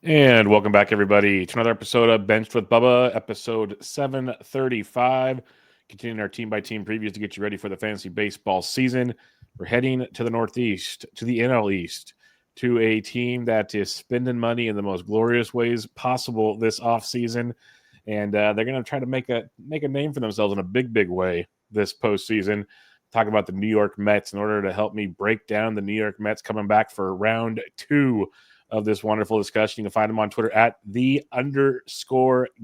And welcome back, everybody, to another episode of Benched with Bubba, episode 735. Continuing our team by team previews to get you ready for the fantasy baseball season. We're heading to the Northeast, to the NL East, to a team that is spending money in the most glorious ways possible this offseason. And they're going to try to make a name for themselves in a big way this postseason. Talk about the New York Mets in order to help me break down the New York Mets coming back for round two of this wonderful discussion. You can find him on Twitter at _Gildz.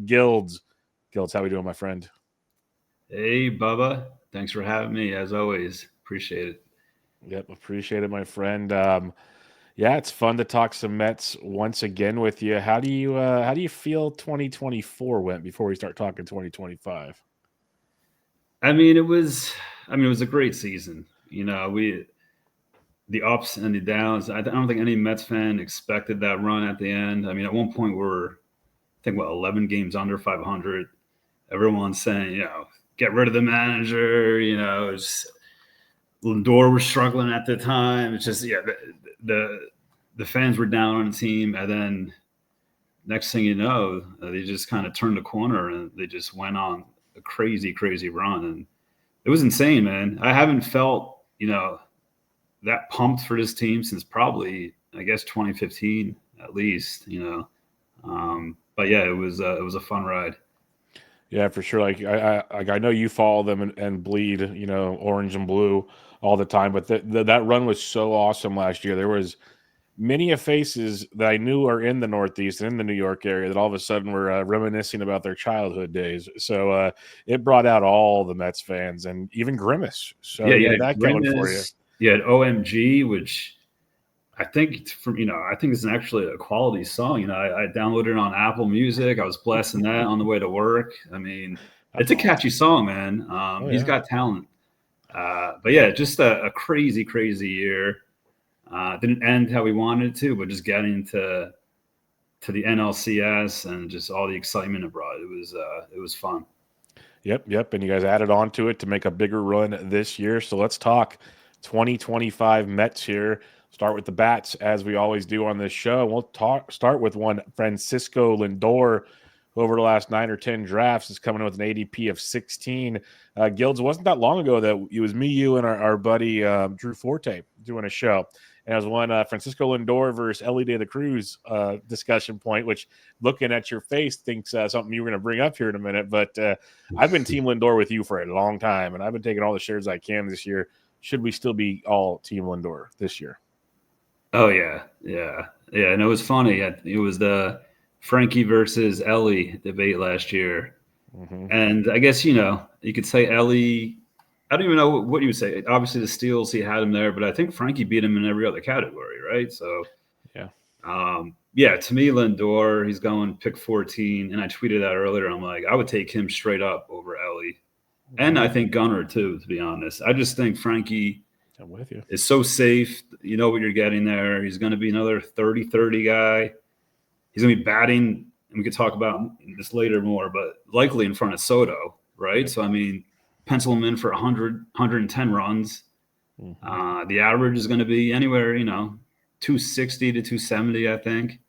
Gildz, how we doing, my friend? Hey, Bubba. Thanks for having me, as always. Appreciate it. Yep, appreciate it, my friend. Yeah, it's fun to talk some Mets once again with you. How do you feel 2024 went before we start talking 2025? I mean, it was. It was a great season. The ups and the downs. I don't think any Mets fan expected that run at the end. I mean, at one point we're, I think, 11 games under 500. Everyone's saying, get rid of the manager. Lindor was struggling at the time. It's just, the fans were down on the team, and then next thing you know, they just kind of turned the corner and they just went on a crazy run, and it was insane, man. I haven't felt that pumped for this team since probably, I guess, 2015 at least. But yeah, it was a fun ride. Yeah, for sure. I know you follow them and bleed, orange and blue all the time, but that run was so awesome last year. There was many faces that I knew are in the Northeast and in the New York area that all of a sudden were reminiscing about their childhood days. So it brought out all the Mets fans and even Grimace. So Yeah, you yeah, had that going for you. Grimace. You had OMG, which I think it's actually a quality song. I downloaded it on Apple Music. I was blasting that on the way to work. I mean, That's it's a catchy awesome. song, man. Oh He's yeah. got talent. But yeah, just a crazy year. Didn't end how we wanted it to, but just getting to the NLCS and just all the excitement it brought. It was fun. Yep. And you guys added on to it to make a bigger run this year. So let's talk 2025 Mets here. Start with the bats as we always do on this show. Start with one Francisco Lindor, who over the last 9 or 10 drafts is coming in with an ADP of 16. Gildz, wasn't that long ago that it was me, you, and our buddy Drew Forte doing a show. And it was one Francisco Lindor versus Ellie De La Cruz discussion point, which looking at your face thinks something you were going to bring up here in a minute. But I've been Team Lindor with you for a long time, and I've been taking all the shares I can this year. Should we still be all Team Lindor this year? Oh yeah. And it was funny. It was the Frankie versus Ellie debate last year, Mm-hmm. and I guess you could say Ellie. I don't even know what you would say. Obviously, the steals he had him there, but I think Frankie beat him in every other category, right? So, Yeah. yeah, to me, Lindor, he's going pick 14, and I tweeted that earlier. I'm like, I would take him straight up over Ellie, and Mm-hmm. I think Gunnar too. To be honest, I just think Frankie I'm with you. is so safe. You know what you're getting there. He's going to be another 30-30 guy. He's going to be batting, and we could talk about this later more, but likely in front of Soto, right? Yep. So, I mean, pencil him in for 100, 110 runs. Mm-hmm. The average is going to be anywhere, 260 to 270, I think.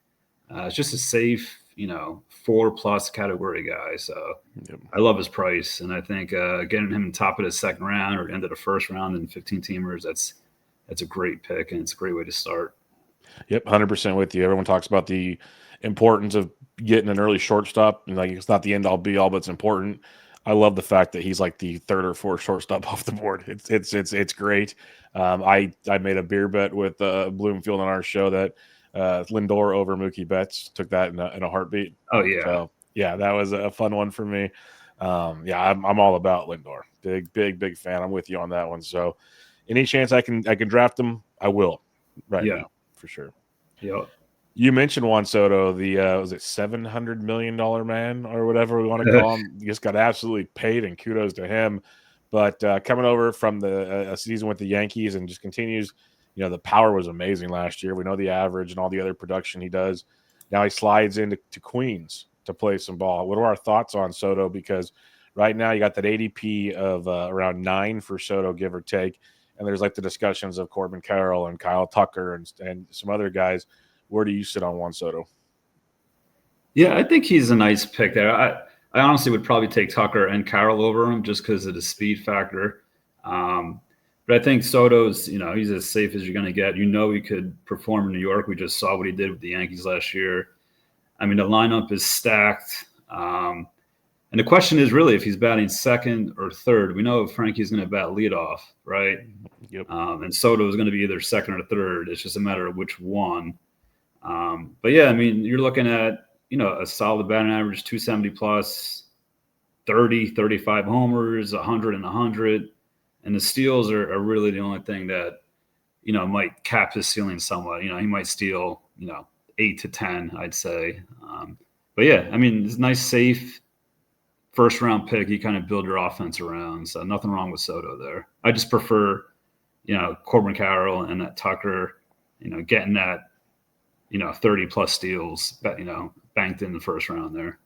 It's just a safe, 4+ category guy. So Yep. I love his price. And I think getting him top of the second round or end of the first round in 15 teamers, that's a great pick, and it's a great way to start. Yep. 100% with you. Everyone talks about the importance of getting an early shortstop, and like it's not the end all be all, but it's important. I love the fact that he's like the third or fourth shortstop off the board. It's great. I made a beer bet with Bloomfield on our show that Lindor over Mookie Betts took that in a heartbeat. Oh, yeah. So yeah, that was a fun one for me. Yeah, I'm all about Lindor. Big fan. I'm with you on that one. So any chance I can draft him, I will right Yeah. now for sure. Yeah. You mentioned Juan Soto, the was it $700 million man or whatever we want to call him. He just got absolutely paid, and kudos to him. But coming over from the season with the Yankees and just continues, the power was amazing last year. We know the average and all the other production he does. Now he slides into Queens to play some ball. What are our thoughts on Soto? Because right now you got that ADP of around 9 for Soto, give or take. And there's like the discussions of Corbin Carroll and Kyle Tucker and some other guys. Where do you sit on Juan Soto? Yeah, I think he's a nice pick there. I honestly would probably take Tucker and Carroll over him just because of the speed factor. But I think Soto's, he's as safe as you're going to get. He could perform in New York. We just saw what he did with the Yankees last year. I mean, the lineup is stacked. And the question is really if he's batting second or third. We know Frankie's going to bat leadoff, right? Yep. And Soto is going to be either second or third. It's just a matter of which one. But yeah, I mean, you're looking at, a solid batting average, 270 plus, 30, 35 homers, 100 and 100. And the steals are really the only thing that, might cap his ceiling somewhat. He might steal, 8 to 10, I'd say. But yeah, I mean, it's nice, safe first round pick. You kind of build your offense around. So nothing wrong with Soto there. I just prefer, Corbin Carroll and that Tucker, getting that, 30 plus steals, banked in the first round there.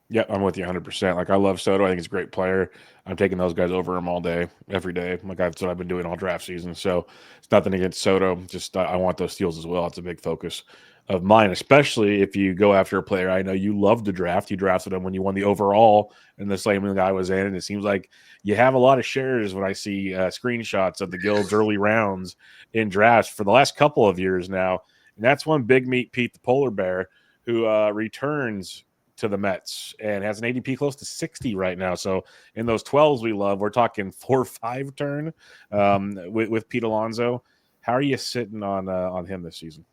Yep, I'm with you 100%. Like, I love Soto. I think he's a great player. I'm taking those guys over him all day, every day. Like, that's what I've been doing all draft season. So it's nothing against Soto. Just I want those steals as well. It's a big focus of mine, especially if you go after a player. I know you love to draft. You drafted him when you won the overall, and the same guy was in. And it seems like you have a lot of shares when I see screenshots of the Gildz early rounds in drafts for the last couple of years now. And that's one Big Meat Pete the Polar Bear who returns to the Mets and has an ADP close to 60 right now. So in those 12s we love, we're talking 4-5 turn with Pete Alonso. How are you sitting on him this season?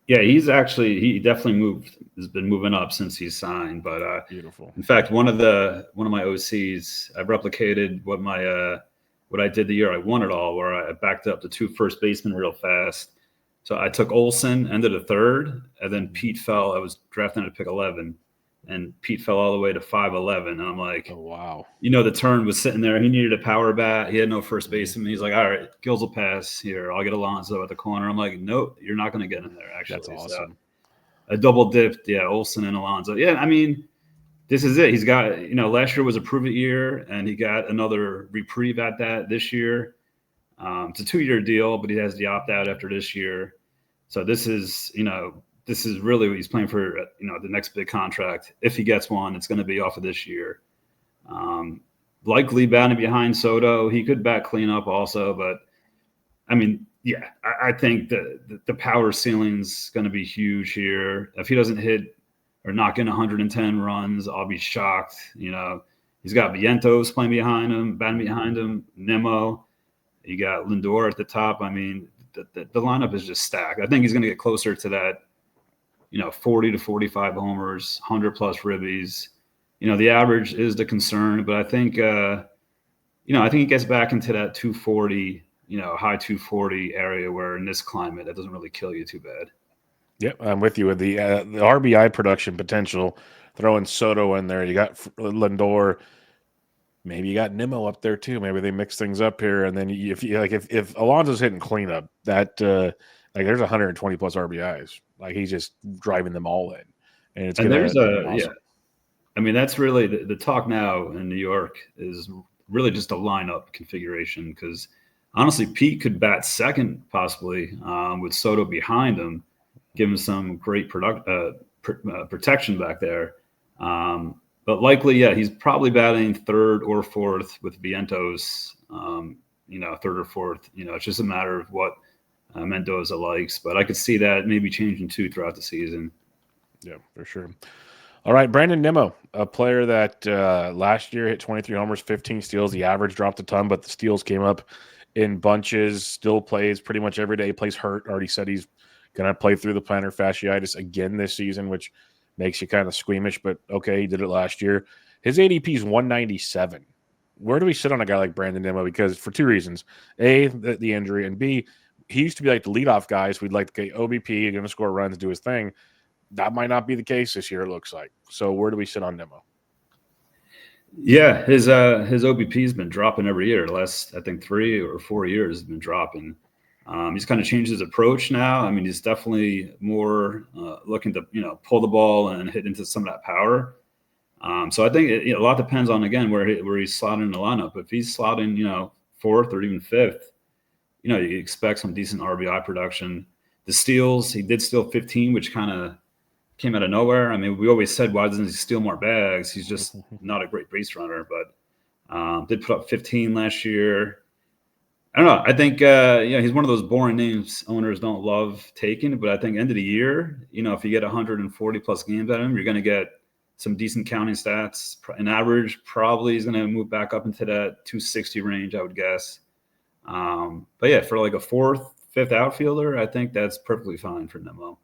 Yeah, he definitely has been moving up since he's signed. But beautiful. In fact, one of my OCs, I've replicated what I did the year I won it all, where I backed up the 2 first basemen real fast. So I took Olsen, ended a third, and then Pete fell. I was drafting at pick 11, and Pete fell all the way to 5'11". And I'm like, oh, wow. The turn was sitting there. He needed a power bat. He had no first baseman. He's like, all right, Gildz will pass here. I'll get Alonso at the corner. I'm like, nope, you're not going to get in there, actually. That's awesome. So I double dipped, Olsen and Alonso. Yeah, I mean, this is it. He's got, last year was a prove it year, and he got another reprieve at that this year. It's a 2-year deal, but he has the opt out after this year. So this is really what he's playing for, the next big contract. If he gets one, it's going to be off of this year. Likely batting behind Soto. He could bat cleanup also, but I mean, yeah, I think the power ceiling's going to be huge here. If he doesn't hit or knock in 110 runs, I'll be shocked. He's got Vientos playing behind him, batting behind him, Nimmo. You got Lindor at the top. I mean, the lineup is just stacked. I think he's going to get closer to that, 40 to 45 homers, 100 plus ribbies. The average is the concern, but I think, I think he gets back into that 240, high 240 area where in this climate, that doesn't really kill you too bad. Yep, I'm with you with the RBI production potential. Throwing Soto in there, you got Lindor. Maybe you got Nimmo up there too. Maybe they mix things up here, and then if Alonso's hitting cleanup, that there's 120 plus RBIs. Like, he's just driving them all in, and it's going to be awesome. Yeah. I mean, that's really the talk now in New York is really just a lineup configuration, because honestly, Pete could bat second possibly with Soto behind him, give him some great protection back there. But likely, yeah, he's probably batting third or fourth with Vientos, third or fourth. It's just a matter of what Mendoza likes. But I could see that maybe changing too throughout the season. Yeah, for sure. All right, Brandon Nimmo, a player that last year hit 23 homers, 15 steals. The average dropped a ton, but the steals came up in bunches. Still plays pretty much every day. Plays hurt. Already said he's going to play through the plantar fasciitis again this season, which makes you kind of squeamish, but okay, he did it last year. His ADP is 197. Where do we sit on a guy like Brandon Nimmo? Because for 2 reasons. A, the injury, and B, he used to be like the leadoff guy, so we'd like to get OBP, going to score runs, do his thing. That might not be the case this year, it looks like. So where do we sit on Nimmo? Yeah, his OBP has been dropping every year. The last, I think, 3 or 4 years has been dropping. He's kind of changed his approach now. I mean, he's definitely more looking to, pull the ball and hit into some of that power. So I think a lot depends on, again, where he's slotting in the lineup. If he's slotting, fourth or even fifth, you expect some decent RBI production. The steals, he did steal 15, which kind of came out of nowhere. I mean, we always said, why doesn't he steal more bags? He's just not a great base runner, but did put up 15 last year. I don't know. I think he's one of those boring names owners don't love taking. But I think end of the year, if you get 140 plus games out of him, you're going to get some decent counting stats. An average probably is going to move back up into that 260 range, I would guess. But yeah, for like a fourth, fifth outfielder, I think that's perfectly fine for Nemo.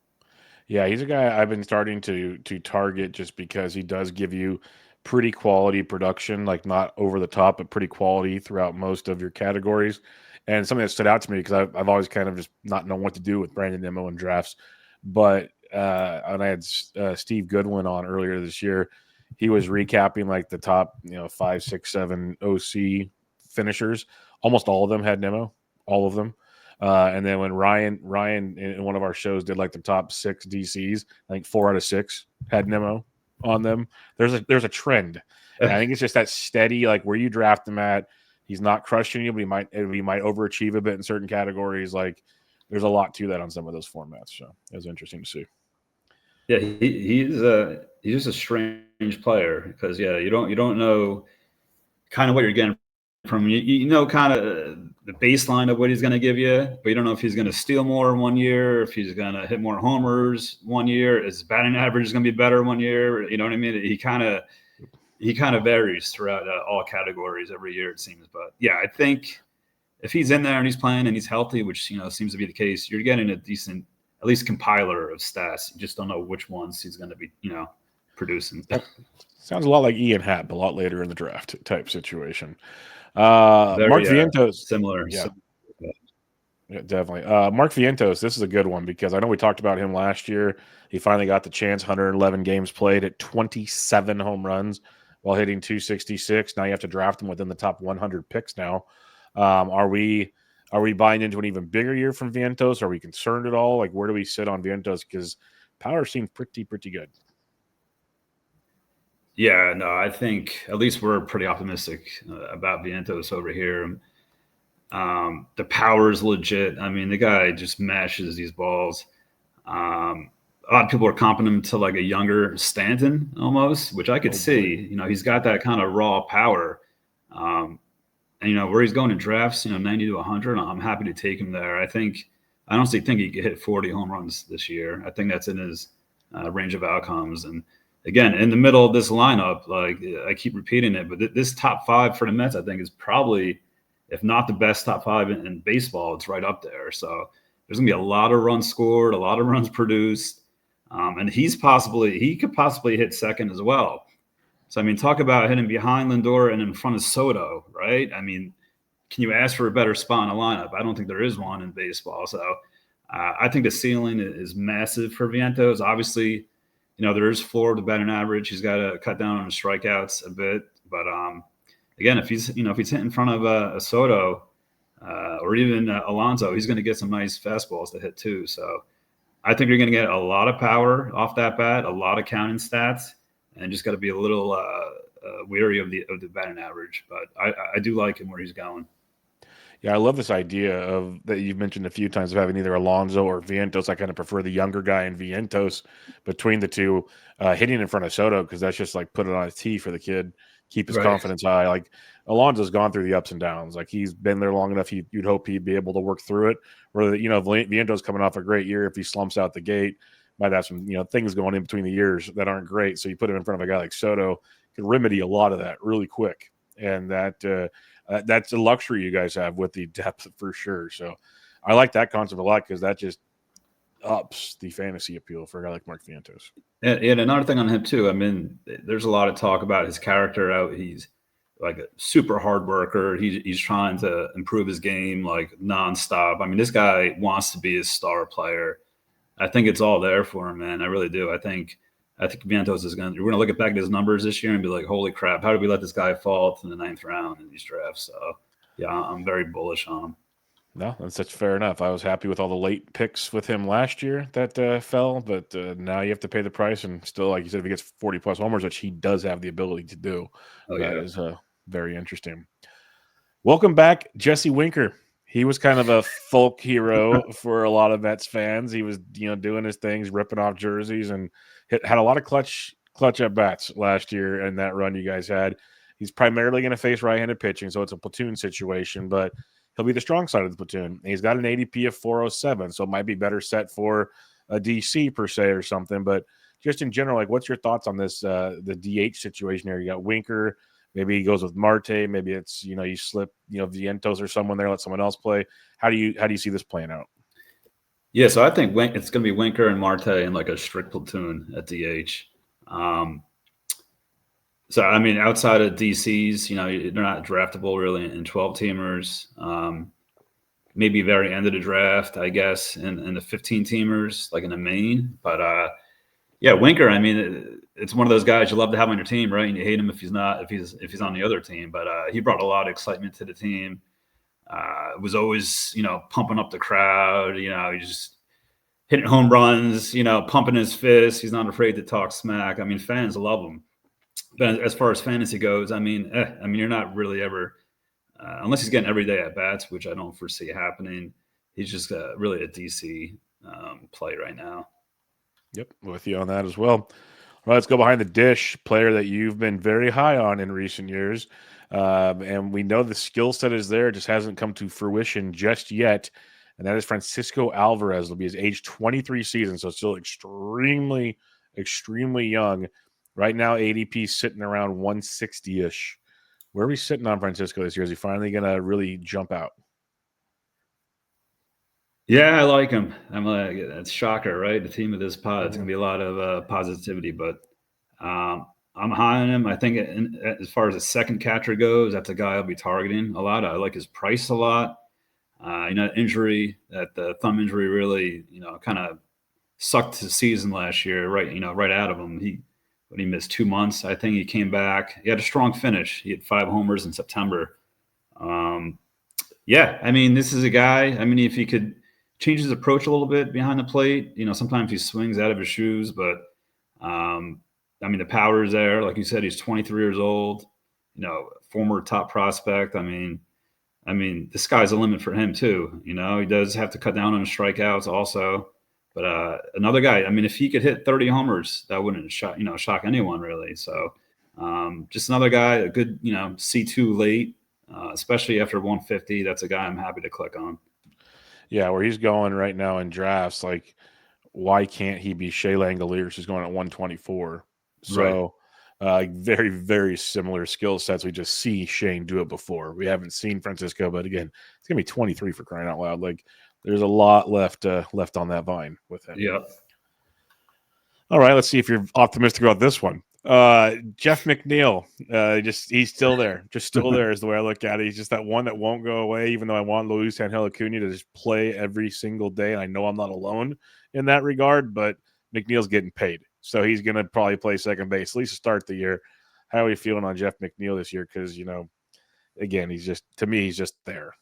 Yeah, he's a guy I've been starting to target just because he does give you pretty quality production, like not over the top, but pretty quality throughout most of your categories. And something that stood out to me because I've always kind of just not known what to do with Brandon Nimmo in drafts. But and I had Steve Goodwin on earlier this year. He was recapping like the top, 5, 6, 7 OC finishers. Almost all of them had Nimmo, all of them. And then when Ryan in one of our shows did like the top 6 DCs, I think 4 out of 6 had Nimmo on them. There's a trend. And I think it's just that steady, like where you draft him at. He's not crushing you, but he might overachieve a bit in certain categories. Like there's a lot to that on some of those formats. So it was interesting to see. Yeah, he's just a strange player because you don't know kind of what you're getting from him. Kind of the baseline of what he's going to give you, but you don't know if he's going to steal more 1 year, if he's going to hit more homers 1 year, his batting average is going to be better 1 year. You know what I mean? He kind of varies throughout all categories every year, it seems. But yeah, I think if he's in there and he's playing and he's healthy, which seems to be the case, you're getting a decent, at least compiler of stats. You just don't know which ones he's going to be, producing. Sounds a lot like Ian Happ, a lot later in the draft type situation. Mark Vientos, similar. Yeah, definitely. Mark Vientos, this is a good one because I know we talked about him last year. He finally got the chance, 111 games played at 27 home runs while hitting 266. Now you have to draft him within the top 100 picks now. Are we buying into an even bigger year from Vientos? Are we concerned at all? Like, where do we sit on Vientos? Because power seems pretty good. Yeah, no, I think at least we're pretty optimistic about Vientos over here. The power is legit. I mean, the guy just mashes these balls. A lot of people are comparing him to like a younger Stanton almost, which I could see. He's got that kind of raw power. And where he's going in drafts, 90 to 100, I'm happy to take him there. I honestly think he could hit 40 home runs this year. I think that's in his range of outcomes. And again, in the middle of this lineup, like I keep repeating it, but this top 5 for the Mets, I think, is probably, if not the best top 5 in baseball, it's right up there. So there's gonna be a lot of runs scored, a lot of runs produced, and he could possibly hit second as well. So I mean, talk about hitting behind Lindor and in front of Soto, right? I mean, can you ask for a better spot in a lineup? I don't think there is one in baseball. So I think the ceiling is massive for Vientos. Obviously, there is floor to batting average. He's got to cut down on the strikeouts a bit, but again, if he's hitting in front of a Soto or even Alonso, he's going to get some nice fastballs to hit too. So I think you're going to get a lot of power off that bat, a lot of counting stats, and just got to be a little weary of the batting average. But I do like him where he's going. Yeah, I love this idea of that you've mentioned a few times of having either Alonso or Vientos. I kind of prefer the younger guy in Vientos between the two, hitting in front of Soto because that's just like put it on a tee for the kid, keep his confidence high. Like Alonso's gone through the ups and downs. Like he's been there long enough. You'd hope he'd be able to work through it. Where Vientos coming off a great year, if he slumps out the gate, might have some things going in between the years that aren't great. So you put him in front of a guy like Soto, can remedy a lot of that really quick, and that's a luxury you guys have with the depth for sure. So I like that concept a lot because that just ups the fantasy appeal for a guy like Mark Vientos. And another thing on him too, I mean, there's a lot of talk about his character. He's like a super hard worker. He's trying to improve his game like nonstop. I mean, this guy wants to be a star player. I think it's all there for him, man. I really do. I think Vientos we're going to look back at his numbers this year and be like, holy crap, how did we let this guy fall to the 9th round in these drafts? So, yeah, I'm very bullish on him. No, that's fair enough. I was happy with all the late picks with him last year that fell, but now you have to pay the price. And still, like you said, if he gets 40-plus homers, which he does have the ability to do, that is very interesting. Welcome back, Jesse Winker. He was kind of a folk hero for a lot of Mets fans. He was, doing his things, ripping off jerseys, and had a lot of clutch at bats last year in that run you guys had. He's primarily going to face right-handed pitching, so it's a platoon situation, but he'll be the strong side of the platoon. And he's got an ADP of 407, so it might be better set for a DC per se or something. But just in general, like, what's your thoughts on this the DH situation here? You got Winker. Maybe he goes with Marte. Maybe it's you slip Vientos or someone there, let someone else play. How do you see this playing out? Yeah, so I think it's going to be Winker and Marte in like a strict platoon at DH. So I mean, outside of DCs, they're not draftable really in 12 teamers. Maybe very end of the draft, I guess, in the 15 teamers, like in the main. But yeah, Winker. I mean, it's one of those guys you love to have on your team, right? And you hate him if he's on the other team. But he brought a lot of excitement to the team. Was always pumping up the crowd. He just hitting home runs. Pumping his fist. He's not afraid to talk smack. I mean, fans love him. But as far as fantasy goes, I mean, you're not really ever unless he's getting every day at bats, which I don't foresee happening. He's just really a DC play right now. Yep, with you on that as well. All right, let's go behind the dish. Player that you've been very high on in recent years, and we know the skill set is there. It just hasn't come to fruition just yet, and that is Francisco Alvarez. It'll be his age 23 season, so still extremely, extremely young. Right now, ADP sitting around 160-ish. Where are we sitting on Francisco this year? Is he finally going to really jump out? Yeah, I like him. I'm like, it's shocker, right? The theme of this pod, it's going to be a lot of positivity, but I'm high on him. I think as far as the second catcher goes, that's a guy I'll be targeting a lot. I like his price a lot. Injury, that the thumb injury really, kind of sucked his season last year, right out of him. When he missed 2 months, I think he came back. He had a strong finish. He had 5 homers in September. Yeah, I mean, this is a guy. I mean, if he could change his approach a little bit behind the plate, sometimes he swings out of his shoes, but I mean, the power is there. Like you said, he's 23 years old. Former top prospect. I mean, the sky's the limit for him too. He does have to cut down on his strikeouts also. But another guy, I mean, if he could hit 30 homers, that wouldn't shock anyone really. So just another guy, a good, C2 late, especially after 150. That's a guy I'm happy to click on. Yeah, where he's going right now in drafts, like, why can't he be Shea Langoliers, who's going at 124? So very, very similar skill sets. We just see Shane do it before. We haven't seen Francisco, but again, it's going to be 23 for crying out loud. Like, there's a lot left on that vine with him. Yeah. All right, let's see if you're optimistic about this one. Jeff McNeil, he's still there. Just still there is the way I look at it. He's just that one that won't go away, even though I want Luis Angel Acuna to just play every single day. And I know I'm not alone in that regard, but McNeil's getting paid. So he's going to probably play second base, at least to start the year. How are you feeling on Jeff McNeil this year? Because, again, he's just there.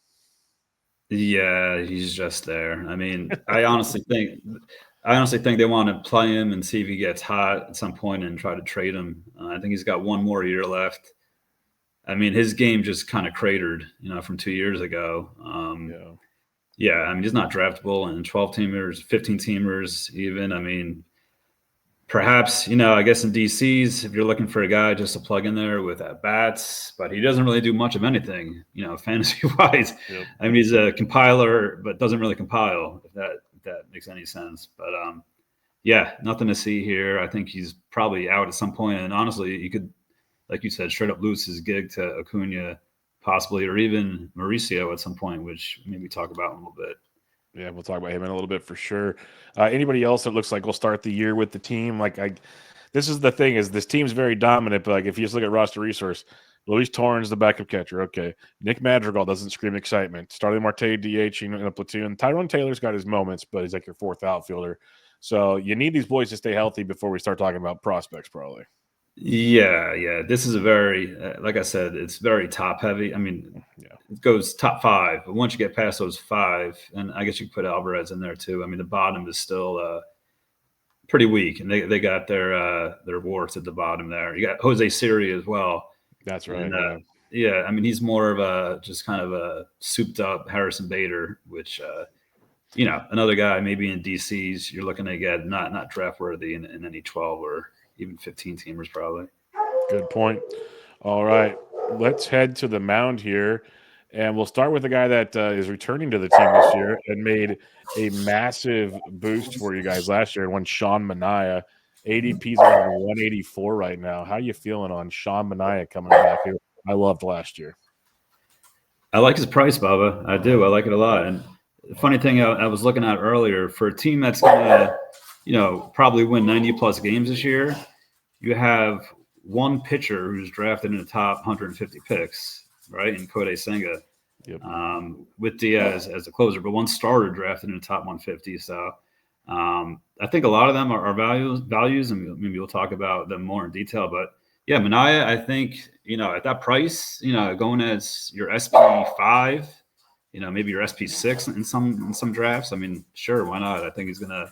Yeah, he's just there. I mean, I honestly think they want to play him and see if he gets hot at some point and try to trade him. I think he's got one more year left. I mean, his game just kind of cratered, from 2 years ago. Yeah, I mean, he's not draftable in 12 teamers, 15 teamers, even. I mean, perhaps, I guess in DCs, if you're looking for a guy just to plug in there with at bats, but he doesn't really do much of anything, fantasy wise. Yep. I mean, he's a compiler, but doesn't really compile, if that makes any sense. But yeah, nothing to see here. I think he's probably out at some point. And honestly, you could, like you said, straight up lose his gig to Acuna, possibly, or even Mauricio at some point, which maybe talk about in a little bit. Yeah, we'll talk about him in a little bit for sure. Anybody else that looks like will start the year with the team? This is the thing, is this team's very dominant, but like if you just look at roster resource, Luis Torrens, the backup catcher. Okay. Nick Madrigal doesn't scream excitement. Starling Marte DH in a platoon. Tyrone Taylor's got his moments, but he's like your fourth outfielder. So you need these boys to stay healthy before we start talking about prospects, probably. Yeah. This is a very, like I said, it's very top heavy. I mean, It goes top 5, but once you get past those 5, and I guess you could put Alvarez in there too. I mean, the bottom is still pretty weak, and they got their warts at the bottom there. You got Jose Siri as well. That's right. And, Yeah, I mean, he's more of a just kind of a souped up Harrison Bader, which another guy maybe in DC's you're looking to get not draft worthy in any 12 or even 15 teamers probably. Good point. All right, let's head to the mound here, and we'll start with the guy that is returning to the team this year and made a massive boost for you guys last year. One Sean Manaea, ADP's around 184 right now. How you feeling on Sean Manaea coming back here? I loved last year. I like his price, Bubba. I do. I like it a lot. And the funny thing I was looking at earlier, for a team that's going to, probably win 90 plus games this year, you have one pitcher who's drafted in the top 150 picks, right? In Kodai Senga, Yep. with Diaz as the closer, but one starter drafted in the top 150. So I think a lot of them are values, and maybe we'll talk about them more in detail. But yeah, Manaea, I think, at that price, going as your SP5, maybe your SP6 in some drafts. I mean, sure, why not? I think he's gonna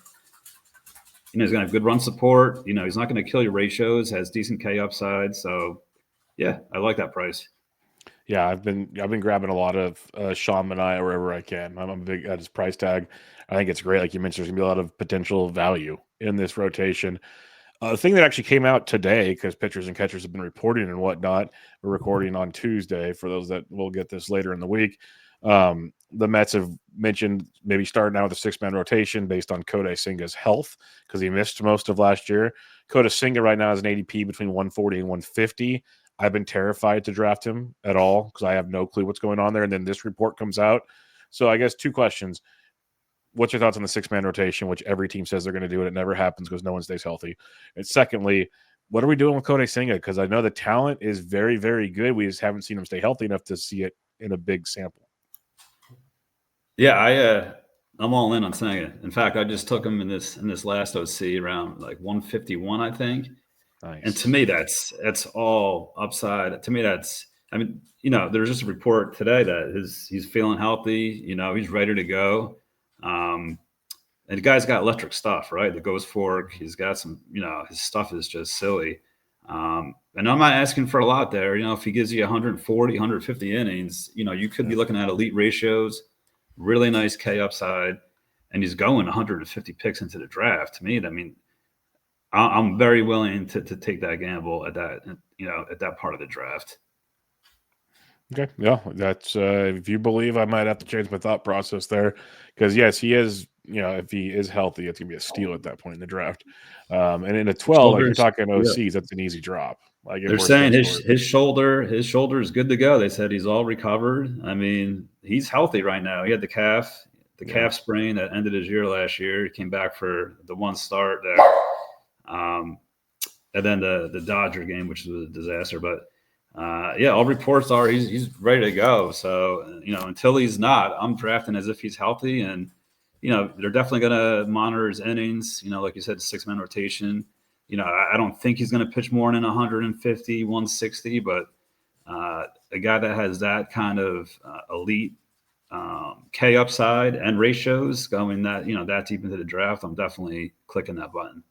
have good run support. He's not gonna kill your ratios, has decent K upside. So yeah, I like that price. Yeah, I've been grabbing a lot of Sean Manaea wherever I can. I'm a big at his price tag. I think it's great. Like you mentioned, there's gonna be a lot of potential value in this rotation. The thing that actually came out today, because pitchers and catchers have been reporting and whatnot, we're recording on Tuesday for those that will get this later in the week. The Mets have mentioned maybe starting out with a six-man rotation based on Kodai Senga's health because he missed most of last year. Kodai Senga right now has an ADP between 140 and 150. I've been terrified to draft him at all because I have no clue what's going on there. And then this report comes out. So I guess two questions. What's your thoughts on the six-man rotation, which every team says they're going to do, and it never happens because no one stays healthy? And secondly, what are we doing with Kodai Senga? Because I know the talent is very, very good. We just haven't seen him stay healthy enough to see it in a big sample. Yeah, I'm all in on Senga. In fact, I just took him in this last OC around like 151, I think. Nice. And to me, that's all upside. To me, there's just a report today that he's feeling healthy. He's ready to go. And the guy's got electric stuff, right? The ghost fork. He's got some, his stuff is just silly. And I'm not asking for a lot there. If he gives you 140, 150 innings, you could be looking at elite ratios, really nice K upside, and he's going 150 picks into the draft. To me, I mean, I'm very willing to take that gamble at that part of the draft. Okay, yeah, that's if you believe, I might have to change my thought process there because yes, he is. If he is healthy, it's gonna be a steal at that point in the draft. And in a 12, like you're talking OCs, that's an easy drop. Like they're saying his shoulder is good to go. They said he's all recovered. I mean, he's healthy right now. He had the calf sprain that ended his year last year. He came back for the one start there. And then the Dodger game, which was a disaster. But all reports are he's ready to go. So until he's not, I'm drafting as if he's healthy. And they're definitely going to monitor his innings. Like you said, 6-man rotation. I don't think he's going to pitch more than 150, 160. But a guy that has that kind of elite K upside and ratios going that deep into the draft, I'm definitely clicking that button.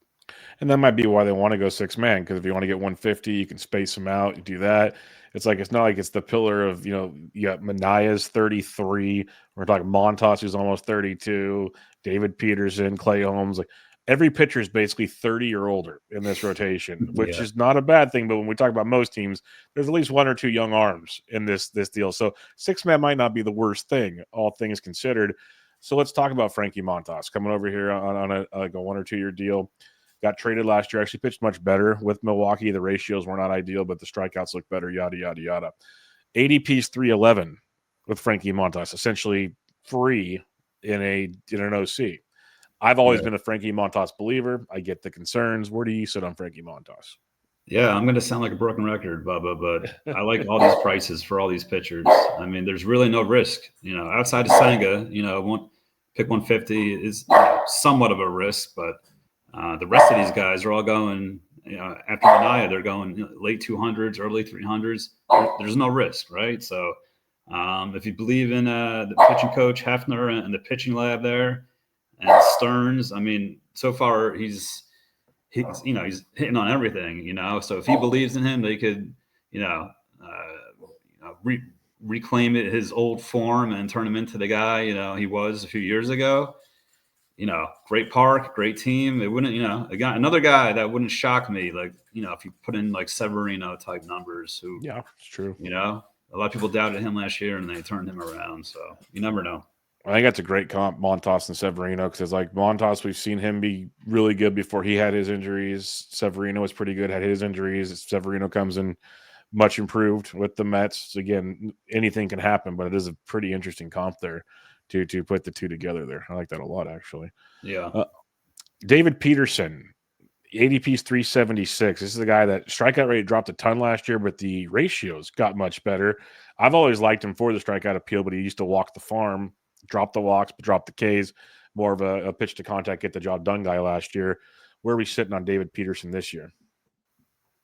And that might be why they want to go 6-man, because if you want to get 150, you can space them out. You do that. It's not like it's the pillar of, you got Manaea's 33. We're talking Montas, who's almost 32, David Peterson, Clay Holmes. Like every pitcher is basically 30 or older in this rotation, which is not a bad thing. But when we talk about most teams, there's at least one or two young arms in this deal. So 6-man might not be the worst thing, all things considered. So let's talk about Frankie Montas coming over here on a 1 or 2 year deal. Got traded last year, actually pitched much better with Milwaukee. The ratios were not ideal, but the strikeouts look better, yada, yada, yada. ADP's 311 with Frankie Montas, essentially free in an OC. I've always been a Frankie Montas believer. I get the concerns. Where do you sit on Frankie Montas? Yeah, I'm going to sound like a broken record, Bubba, but I like all these prices for all these pitchers. I mean, there's really no risk. Outside of Senga, pick 150 is somewhat of a risk, but the rest of these guys are all going, after Manaea, they're going late 200s, early 300s. There's no risk, right? So if you believe in the pitching coach Hefner and the pitching lab there and Stearns, I mean, so far he's hitting on everything, So if he believes in him, they could, reclaim his old form and turn him into the guy he was a few years ago. Great park, great team. It wouldn't, again, another guy that wouldn't shock me. Like, if you put in like Severino type numbers, who, Yeah, it's true. A lot of people doubted him last year and they turned him around. So you never know. I think that's a great comp, Montas and Severino, because it's like Montas, we've seen him be really good before he had his injuries. Severino was pretty good, had his injuries. Severino comes in much improved with the Mets. Again, anything can happen, but it is a pretty interesting comp there to put the two together there. I like that a lot, actually. Yeah. David Peterson, ADP is 376. This is the guy that strikeout rate dropped a ton last year, but the ratios got much better. I've always liked him for the strikeout appeal, but he used to walk the farm, drop the walks, but drop the Ks. More of a pitch to contact, get the job done guy last year. Where are we sitting on David Peterson this year?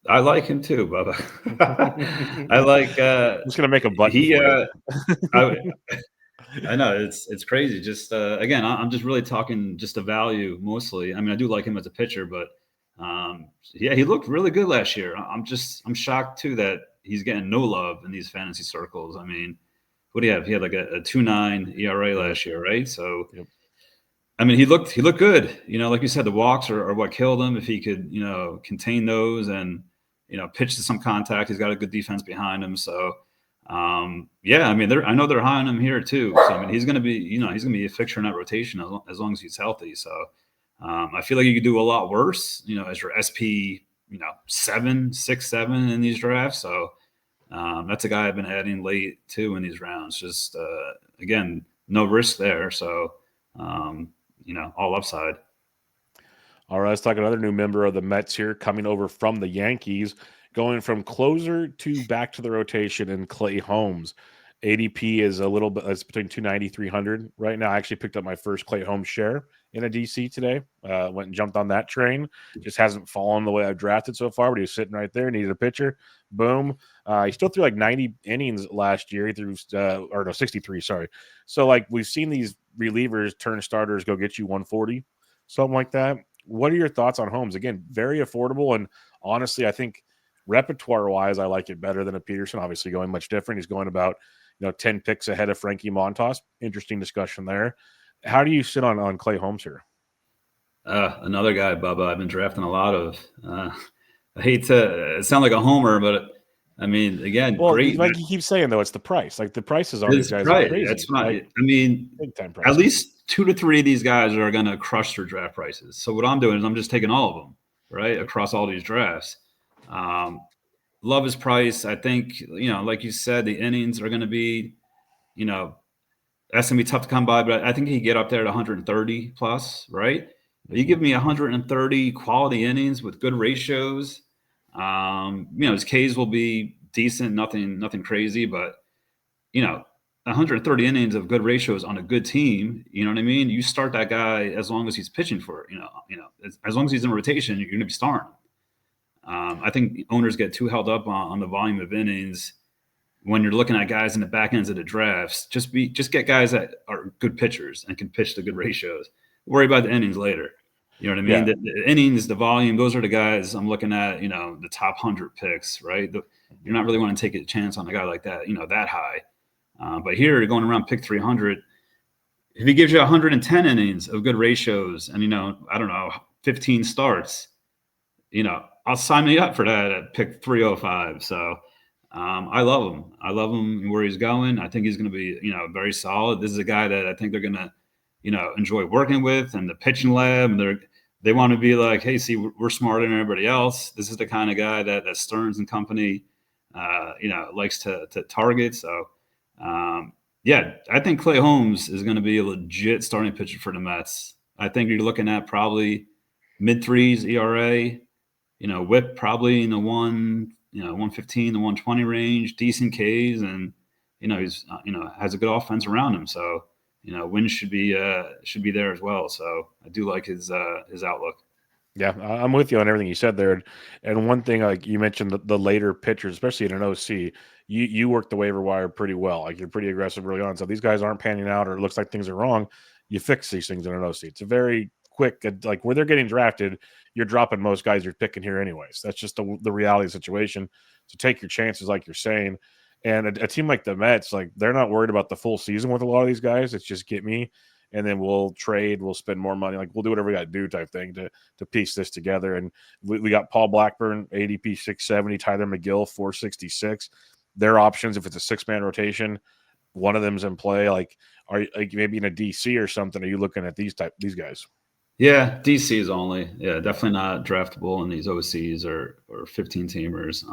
I like him too, Bubba. I like. I'm just gonna make a button. I know it's crazy. Just again, I'm just really talking just the value mostly. I mean, I do like him as a pitcher, but yeah, he looked really good last year. I'm shocked too that he's getting no love in these fantasy circles. I mean, what do you have? He had like a 2.9 ERA last year, right? So, yep. I mean, he looked good. Like you said, the walks are what killed him. If he could, contain those and pitch to some contact, he's got a good defense behind him. So. Yeah, I mean, I know they're high on him here too. So I mean, he's going to be a fixture in that rotation as long as he's healthy. So I feel like you could do a lot worse, as your SP, 7, 6, 7 in these drafts. So that's a guy I've been adding late too in these rounds. Just again, no risk there. So all upside. All right, let's talk another new member of the Mets here coming over from the Yankees. Going from closer to back to the rotation in Clay Holmes. ADP is a little bit, it's between 290, 300 right now. I actually picked up my first Clay Holmes share in a DC today. Went and jumped on that train. Just hasn't fallen the way I've drafted so far, but he was sitting right there, needed a pitcher. Boom. He still threw like 90 innings last year. He threw, 63, sorry. So like we've seen these relievers turn starters, go get you 140, something like that. What are your thoughts on Holmes? Again, very affordable. And honestly, I think repertoire wise, I like it better than a Peterson. Obviously, going much different. He's going about 10 picks ahead of Frankie Montas. Interesting discussion there. How do you sit on Clay Holmes here? Another guy, Bubba, I've been drafting a lot of. I hate to sound like a homer, but I mean, again, great. Like you keep saying though, it's the price. Like the prices on these guys are crazy. That's not. I mean, big time price. At least 2 to 3 of these guys are going to crush their draft prices. So what I'm doing is I'm just taking all of them, right, across all these drafts. Love his price. I think, like you said, the innings are going to be, that's going to be tough to come by, but I think he get up there at 130 plus, right? You give me 130 quality innings with good ratios. His Ks will be decent, nothing crazy, but 130 innings of good ratios on a good team. You know what I mean? You start that guy as long as he's pitching for, as long as he's in rotation, you're going to be starting. I think owners get too held up on the volume of innings when you're looking at guys in the back ends of the drafts. Just get guys that are good pitchers and can pitch the good ratios. Worry about the innings later. You know what I mean? Yeah. The innings, the volume, those are the guys I'm looking at, the top 100 picks, right? You're not really want to take a chance on a guy like that, that high. But here, you're going around pick 300. If he gives you 110 innings of good ratios and, 15 starts, I'll sign me up for that at pick 305. So I love him. I love him where he's going. I think he's going to be, very solid. This is a guy that I think they're going to, enjoy working with, and the pitching lab. And they want to be like, hey, see, we're smarter than everybody else. This is the kind of guy that Stearns and company, likes to target. So, yeah, I think Clay Holmes is going to be a legit starting pitcher for the Mets. I think you're looking at probably mid-threes ERA. Whip probably in the 115 to 120 range, decent Ks, and he's has a good offense around him. So wins should be there as well. So I do like his outlook. Yeah, I'm with you on everything you said there. And one thing, like you mentioned, the later pitchers, especially in an OC, you work the waiver wire pretty well. Like you're pretty aggressive early on. So if these guys aren't panning out, or it looks like things are wrong, you fix these things in an OC. It's a very quick, like where they're getting drafted, you're dropping most guys you're picking here anyways. That's just the reality of the situation. So take your chances, like you're saying. And a team like the Mets, like they're not worried about the full season with a lot of these guys. It's just get me, and then we'll trade, we'll spend more money, like we'll do whatever we got to do type thing to piece this together. And we got Paul Blackburn, ADP 670, Tyler McGill 466. Their options if it's a 6-man rotation, one of them's in play. Like are like maybe in a DC or something? Are you looking at these guys? Yeah, DCs only. Yeah, definitely not draftable in these OCs or 15 teamers.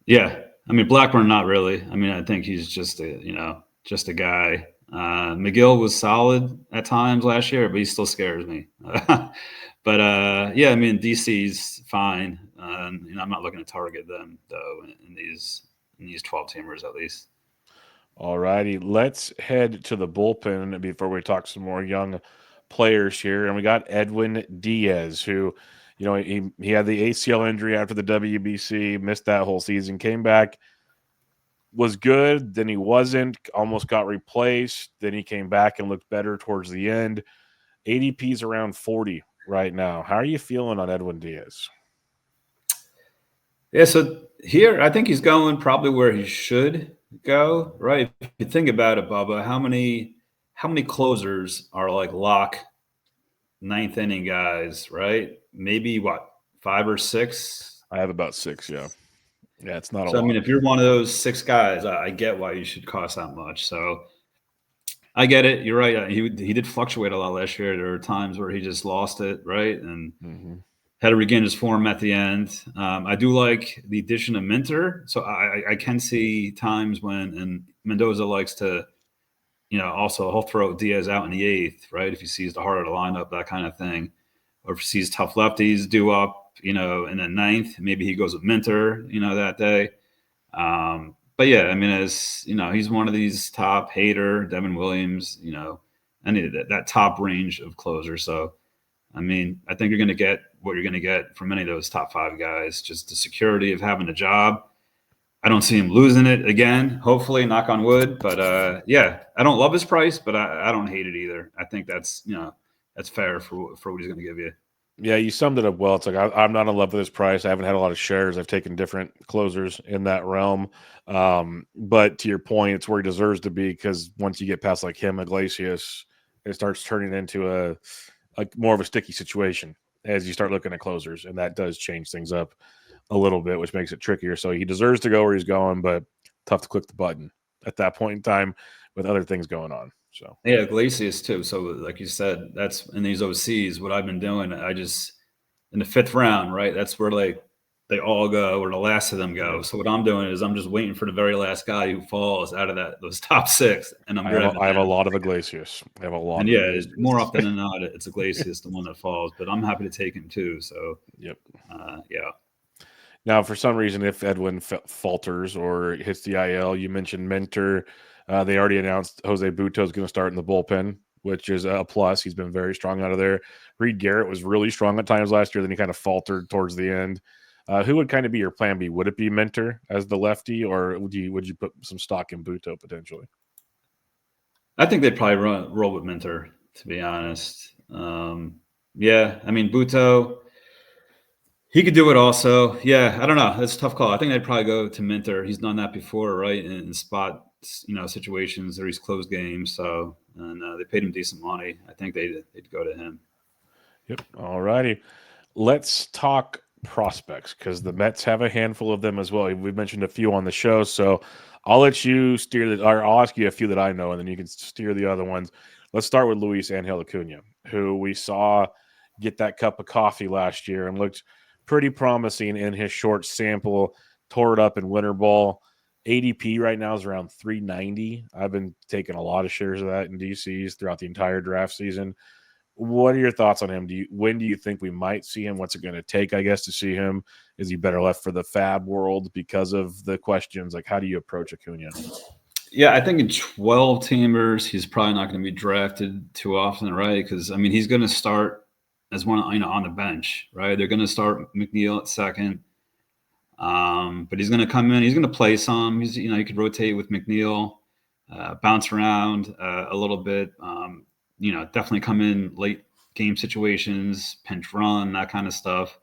Yeah, I mean Blackburn, not really. I mean, I think he's just a guy. McGill was solid at times last year, but he still scares me. But yeah, I mean DC's fine. I'm not looking to target them though in these 12 teamers at least. All righty, let's head to the bullpen before we talk some more young players here. And we got Edwin Diaz, who, he had the ACL injury after the WBC, missed that whole season, came back, was good, then he wasn't, almost got replaced, then he came back and looked better towards the end. ADP's around 40 right now. How are you feeling on Edwin Diaz? Yeah, so here I think he's going probably where he should go, right? If you think about it, Bubba, how many closers are like lock ninth inning guys, right? Maybe what, 5 or 6? I have about 6, yeah. Yeah, it's not a So I mean, lot. if you're one of those 6 guys, I get why you should cost that much. So I get it. You're right. He did fluctuate a lot last year. There were times where he just lost it, right, and had to regain his form at the end. I do like the addition of Minter, so I can see times when and Mendoza likes to, also he'll throw Diaz out in the 8th, right, if he sees the heart of the lineup, that kind of thing, or if he sees tough lefties due up, in the 9th, maybe he goes with Minter, that day. But yeah, I mean, as he's one of these top Hader, Devin Williams, any of that top range of closers. So, I mean, I think you're going to get what you're going to get from any of those top 5 guys. Just the security of having a job. I don't see him losing it again. Hopefully, knock on wood. But yeah, I don't love his price, but I don't hate it either. I think that's that's fair for what he's going to give you. Yeah, you summed it up well. It's like I'm not in love with this price. I haven't had a lot of shares. I've taken different closers in that realm. But to your point, it's where he deserves to be because once you get past like him, Iglesias, it starts turning into a more of a sticky situation as you start looking at closers, and that does change things up a little bit, which makes it trickier. So he deserves to go where he's going, but tough to click the button at that point in time with other things going on. So yeah, Iglesias too. So like you said, that's in these OCs. What I've been doing, I just in the 5th round, right? That's where they all go, or the last of them go. So what I'm doing is I'm just waiting for the very last guy who falls out of those top 6, and I'm grabbing. I have a lot of Iglesias. I have a lot. And of yeah, Iglesias. more often than not, it's Iglesias the one that falls. But I'm happy to take him too. So Yep. Yeah. Now, for some reason, if Edwin falters or hits the IL, you mentioned Mentor. They already announced Jose Buto is going to start in the bullpen, which is a plus. He's been very strong out of there. Reed Garrett was really strong at times last year. Then he kind of faltered towards the end. Who would kind of be your plan B? Would it be Mentor as the lefty, or would you put some stock in Buto potentially? I think they'd probably roll with Minter, to be honest. Yeah, I mean Buto, he could do it also. Yeah, I don't know. That's a tough call. I think they'd probably go to Minter. He's done that before, right? In spot, situations where he's closed games. So, and they paid him decent money. I think they'd go to him. Yep. All righty. Let's talk prospects because the Mets have a handful of them as well. We've mentioned a few on the show, so I'll let you steer or I'll ask you a few that I know, and then you can steer the other ones. Let's start with Luis Angel Acuna, who we saw get that cup of coffee last year and looked pretty promising in his short sample. Tore it up in winter ball. ADP right now is around 390. I've been taking a lot of shares of that in DCs throughout the entire draft season. What are your thoughts on him? When do you think we might see him? What's it going to take, I guess, to see him? Is he better left for the fab world because of the questions? Like, how do you approach Acuna? Yeah, I think in 12 teamers, he's probably not going to be drafted too often, right? Because I mean, he's going to start as one, on the bench, right? They're going to start McNeil at second, but he's going to come in. He's going to play some. He could rotate with McNeil, bounce around a little bit. Definitely come in late game situations, pinch run, that kind of stuff.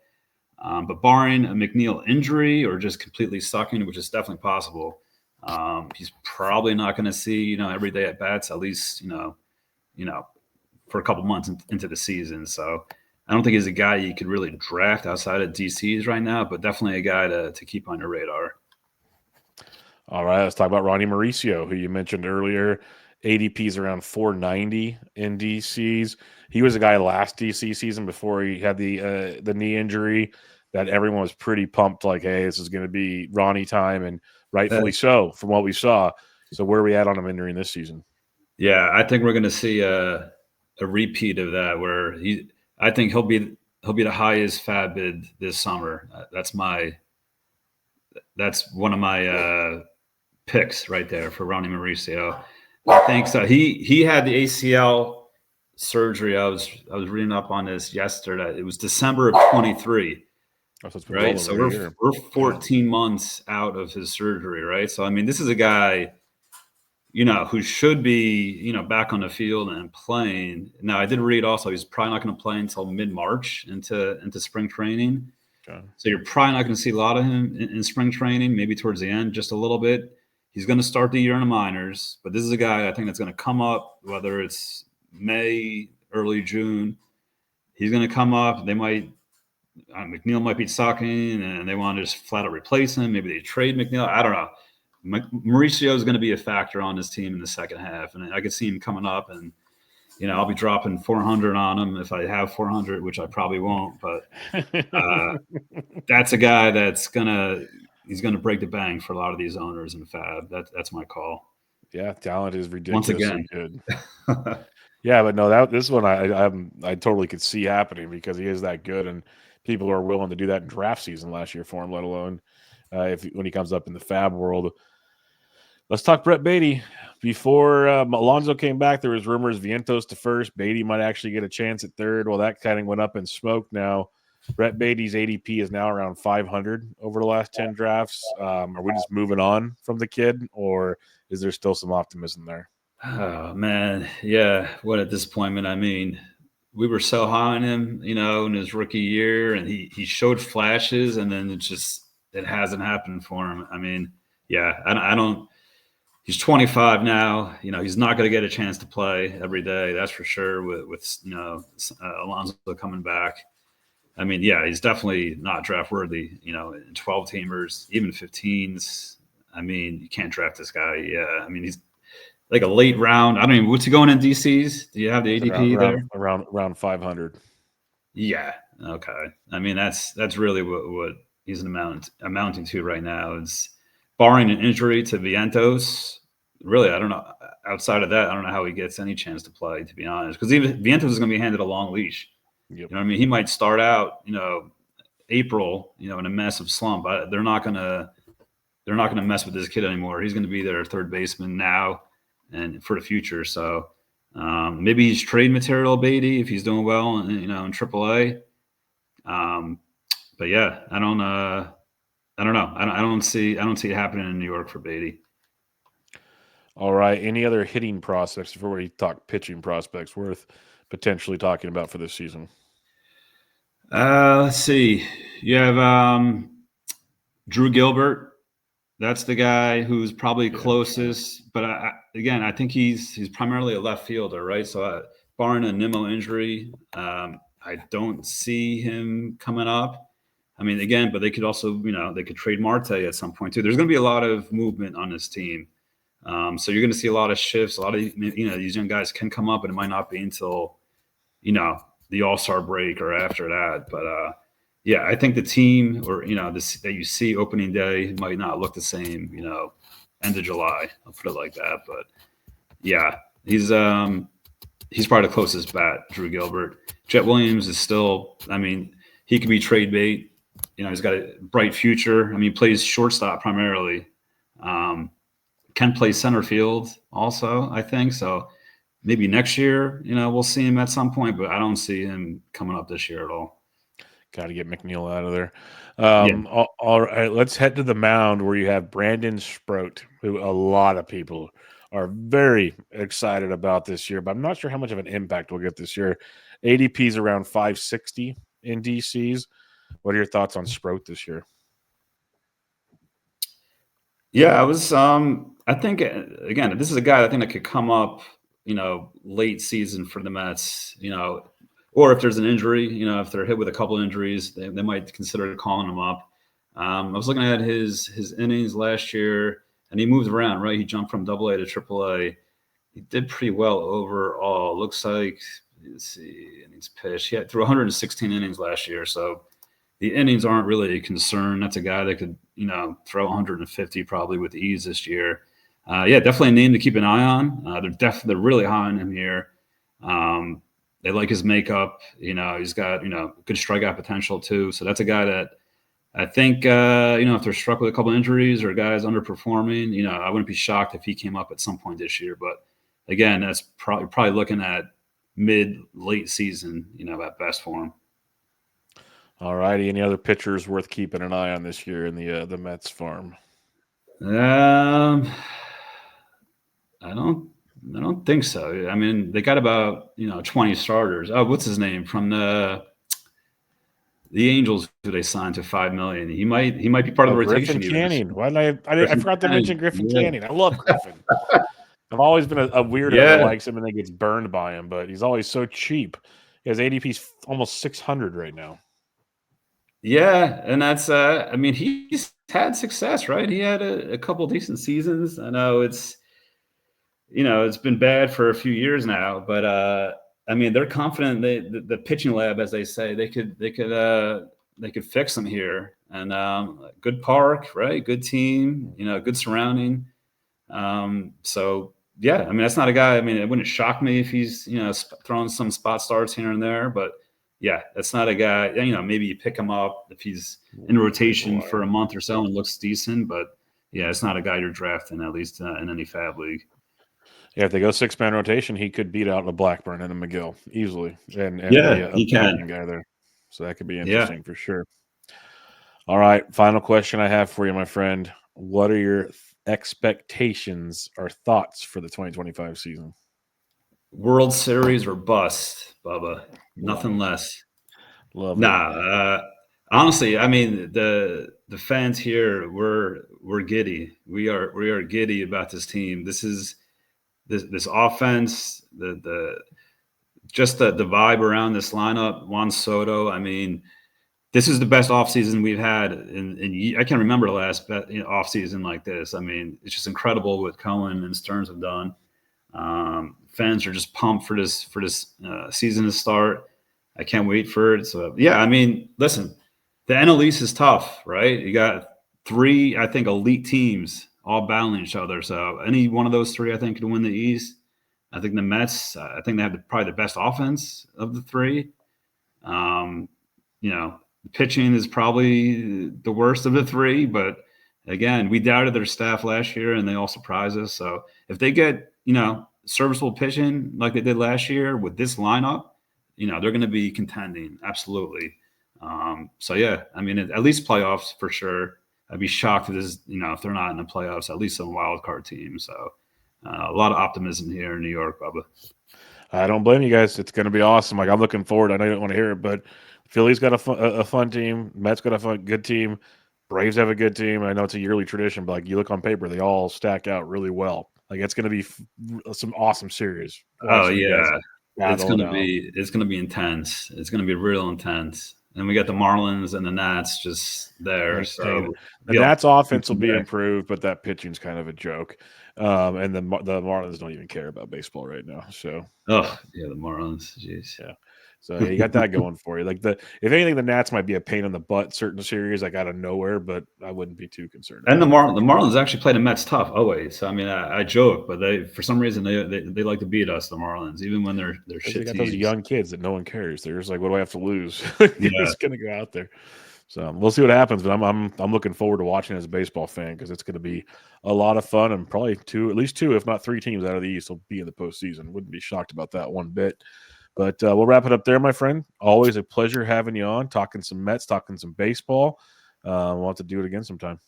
But barring a McNeil injury or just completely sucking, which is definitely possible, he's probably not going to see every day at bats, at least for a couple months into the season. So I don't think he's a guy you could really draft outside of DCs right now, but definitely a guy to keep on your radar. All right, let's talk about Ronnie Mauricio, who you mentioned earlier. ADP is around 490 in DCs. He was a guy last DC season before he had the knee injury that everyone was pretty pumped, like, hey, this is going to be Ronnie time, and rightfully so from what we saw. So where are we at on him entering this season? Yeah, I think we're going to see a repeat of that, where I think he'll be the highest fab bid this summer. That's one of my picks right there for Ronnie Mauricio. I think so. He had the ACL surgery. I was reading up on this yesterday. It was December of 23. Right. So we're 14 months out of his surgery. Right. So I mean, this is a guy, who should be, back on the field and playing. Now, I did read also he's probably not going to play until mid-March into spring training. Okay. So you're probably not going to see a lot of him in spring training, maybe towards the end, just a little bit. He's going to start the year in the minors, but this is a guy I think that's going to come up, whether it's May, early June. He's going to come up. They might, McNeil might be sucking, and they want to just flat out replace him. Maybe they trade McNeil. I don't know. Mauricio is going to be a factor on this team in the second half, and I could see him coming up, and I'll be dropping 400 on him if I have 400, which I probably won't. But that's a guy he's gonna break the bank for a lot of these owners in fab. That's my call. Yeah, talent is ridiculously good. Once Yeah, but no, this one I totally could see happening because he is that good, and people are willing to do that in draft season last year for him, let alone when he comes up in the fab world. Let's talk Brett Beatty. Before Alonso came back, there was rumors Vientos to first. Beatty might actually get a chance at third. Well, that kind of went up in smoke now. Brett Beatty's ADP is now around 500 over the last 10 drafts. Are we just moving on from the kid, or is there still some optimism there? Oh, man. Yeah, what a disappointment. I mean, we were so high on him, in his rookie year, and he showed flashes, and then it hasn't happened for him. I mean, yeah, I don't. He's 25 now. He's not going to get a chance to play every day. That's for sure. With Alonso coming back. I mean, yeah, he's definitely not draft worthy. In 12 teamers, even 15s. I mean, you can't draft this guy. Yeah, I mean, he's like a late round. I don't even. What's he going in DCs? Do you have the ADP there? Around 500. Yeah. Okay. I mean, that's really what he's amounting to right now. Is barring an injury to Vientos. Really, I don't know. Outside of that, I don't know how he gets any chance to play, to be honest. Because even Vientos is going to be handed a long leash. Yep. You know what I mean? He might start out, April, in a massive slump. They're not going to mess with this kid anymore. He's going to be their third baseman now and for the future. So maybe he's trade material, Beatty, if he's doing well, in AAA. But yeah, I don't know. I don't see it happening in New York for Beatty. All right. Any other hitting prospects before we talk pitching prospects worth potentially talking about for this season? Let's see. You have Drew Gilbert. That's the guy who's probably closest. But I think he's primarily a left fielder, right? So barring a Nimmo injury, I don't see him coming up. I mean, again, but they could also, they could trade Marte at some point too. There's going to be a lot of movement on this team. So you're going to see a lot of shifts. A lot of, these young guys can come up, and it might not be until, the All-Star break or after that. But yeah, I think the team or, that you see opening day might not look the same, end of July. I'll put it like that. But yeah, he's probably the closest bat, Drew Gilbert. Jet Williams is still, I mean, he could be trade bait. He's got a bright future. I mean, he plays shortstop primarily. Can play center field also, I think. So maybe next year, we'll see him at some point, but I don't see him coming up this year at all. Got to get McNeil out of there. Yeah. All right, let's head to the mound where you have Brandon Sproat, who a lot of people are very excited about this year, but I'm not sure how much of an impact we'll get this year. ADP is around 560 in DCs. What are your thoughts on Sproat this year? Yeah, I was. I think again, this is a guy I think that could come up, late season for the Mets. Or if there's an injury, if they're hit with a couple injuries, they might consider calling him up. I was looking at his innings last year, and he moved around. Right, he jumped from Double A to Triple A. He did pretty well overall. Looks like, let's see, innings pitched. He had through 116 innings last year, so the innings aren't really a concern. That's a guy that could, throw 150 probably with ease this year. Yeah, definitely a name to keep an eye on. They're really high on him here. They like his makeup. He's got good strikeout potential too. So that's a guy that I think if they're struck with a couple injuries or guys underperforming, I wouldn't be shocked if he came up at some point this year. But again, that's probably looking at late season, at best for him. All righty. Any other pitchers worth keeping an eye on this year in the Mets farm? Um, I don't think so. I mean, they got about 20 starters. Oh, what's his name from the Angels who they signed to $5 million? He might be part of the Griffin rotation even. Canning. Why did I Griffin forgot to Canning. mention Griffin Yeah. Canning. I love Griffin. I've always been a weirdo that likes him and then gets burned by him, but he's always so cheap. His ADP's almost 600 right now. Yeah, and that's I mean, he's had success, right? He had a couple decent seasons. I know it's been bad for a few years now, but I mean, they're confident the pitching lab, as they say, they could fix them here. And good park, right? Good team, good surrounding. So yeah, I mean, that's not a guy. I mean, it wouldn't shock me if he's throwing some spot starts here and there, but yeah, that's not a guy. Maybe you pick him up if he's in rotation for a month or so and looks decent, but yeah, it's not a guy you're drafting, at least in any fab league. Yeah, if they go 6-man rotation, he could beat out a Blackburn and a McGill easily, and yeah, he can. guy there. So that could be interesting for sure. All right, final question I have for you, my friend. What are your expectations or thoughts for the 2025 season? World Series or bust, Bubba. Nothing less. Love it. Honestly, I mean the fans here we're giddy. We are giddy about this team. This is this offense, the vibe around this lineup. Juan Soto. I mean, this is the best offseason we've had in I can't remember the last offseason like this. I mean, it's just incredible what Cohen and Stearns have done. Fans are just pumped for this season to start. I can't wait for it. So yeah, I mean, listen, the NL East is tough, right? You got 3, I think, elite teams all battling each other. So any one of those 3, I think, could win the East. I think the Mets, I think they have probably the best offense of the 3. The pitching is probably the worst of the 3, but again, we doubted their staff last year and they all surprised us. So if they get, serviceable pitching like they did last year with this lineup, they're going to be contending. Absolutely. So yeah, I mean, at least playoffs for sure. I'd be shocked if they're not in the playoffs, at least some wild card team. So a lot of optimism here in New York, Bubba. I don't blame you guys. It's going to be awesome. Like, I'm looking forward. I know you don't want to hear it, but Philly's got a fun team. Mets got a good team. Braves have a good team. I know it's a yearly tradition, but like you look on paper, they all stack out really well. Like it's going to be some awesome series. Oh yeah, it's going to be intense. It's going to be real intense. And we got the Marlins and the Nats just there. So the Nats offense will be improved, but that pitching's kind of a joke. And the Marlins don't even care about baseball right now. So the Marlins, jeez. Yeah. So yeah, you got that going for you. Like if anything, the Nats might be a pain in the butt certain series, like out of nowhere, but I wouldn't be too concerned. And the Marlins actually play the Mets tough always. So, I mean, I joke, but for some reason they like to beat us, the Marlins, even when they're shit. They got those young kids that no one cares. They're just like, what do I have to lose? They're just gonna go out there. So we'll see what happens. But I'm looking forward to watching as a baseball fan because it's going to be a lot of fun, and probably at least 2, if not 3 teams out of the East will be in the postseason. Wouldn't be shocked about that one bit. But we'll wrap it up there, my friend. Always a pleasure having you on, talking some Mets, talking some baseball. We'll have to do it again sometime.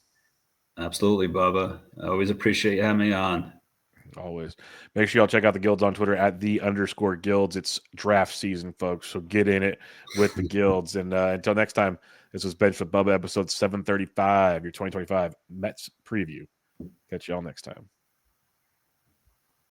Absolutely, Bubba. I always appreciate you having me on. Always. Make sure y'all check out the Gildz on Twitter at @the_Gildz. It's draft season, folks. So get in it with the Gildz. And until next time, this was Bench with Bubba, episode 735, your 2025 Mets preview. Catch y'all next time.